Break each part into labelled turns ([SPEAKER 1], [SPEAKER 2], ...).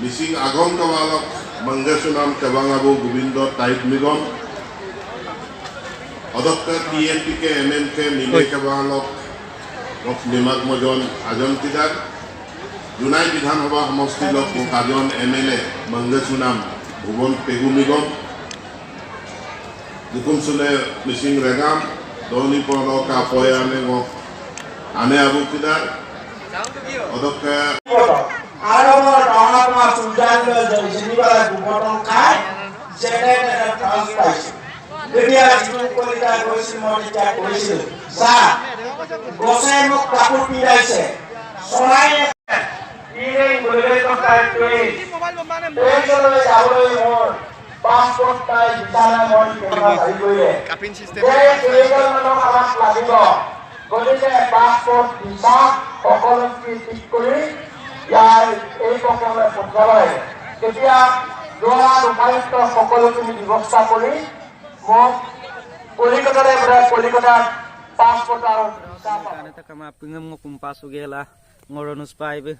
[SPEAKER 1] মিচিং আগম কাবালক মংগেশনাম কেবাঙাবু Gobinda tight নিগম অধ্যক্ষ টিএনপিকে এমএমকে মিলে কেবাঙালক নিমাক মজন আজন কিদার জুনাই বিধানসভা সমষ্টি লক কাজন এমএলএ মংগেশনাম ভুবন পেগু নিগম দুকুমসুলে মিচিং রেগাম দহনি পলক আপয়ানে আনে আবু কিদার অধ্যক্ষ
[SPEAKER 2] আরবর রহমা সুলতান জেনিবালা গুবটন খায় জেনেরেটর ট্রান্স পাইছে বিডিয়া স্কুল কলিতা কইছিল মনিটা কইছিল যা গোসাই মুখ কাপড় পিরাইছে সরাই ইরে বলে তো কাই এই চলে যাবই মোর পাসপোর্ট টাই বিছানা মন কেনা ভাই কইলে কাপিন সিস্টেম এই মানুষ আমাক লাগিব গলিতে পাসপোর্ট ভিসা সকলো ঠিক কৰি ইয়াৰ এই প্ৰকল্পে পঠাবলৈ তেতিয়া দুৱাৰ উপায়ুক্ত সকলোখিনি ব্যৱস্থা কৰি মোক কলিকতাত পাছপোৰ্ট আৰু
[SPEAKER 3] kama pingam ngo kumpasu gela ngoronus paibe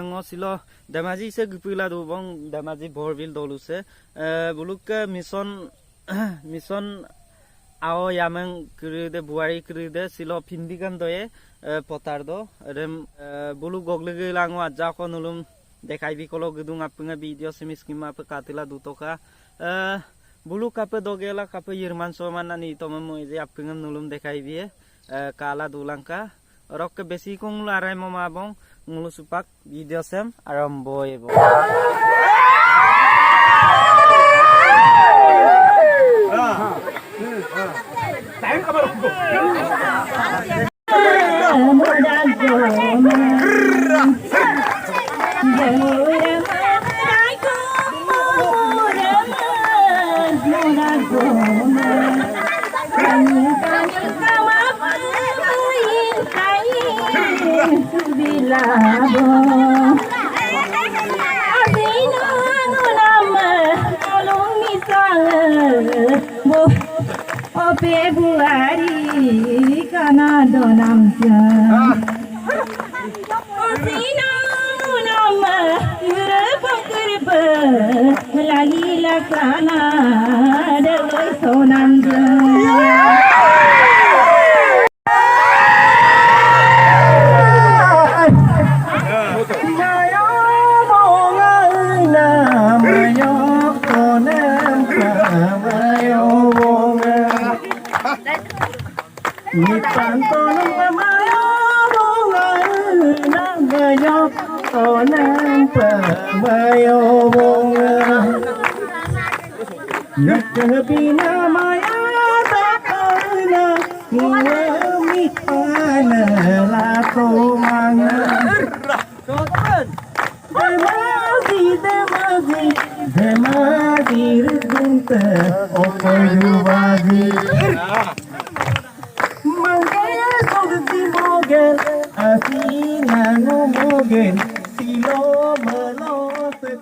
[SPEAKER 3] ngo silo damaji se gupila do bong damaji borbil dolu se buluk mission ao yamang kride buari kride silo pindikan doye potar do rem bulu gogle gelango aja ko nulum dekai bi kolo gedung apinga video semis kima pe katila dutoka bulu kape dogela kape yirman soman ani tomamo je apinga nulum dekai bi kala dulangka rok besi kong larai mama bong ngulu supak video sem arambo ebo time kabar
[SPEAKER 4] Februari kana donam ja Sina nama Europe lagi la kana doi sonam ja Nipanto namayo bongan nagayo onang pamayo bongan Nakabina maya takana Muamipana lato mangan Demazi rizunta opoyuwazi Asina no mogen silo malo se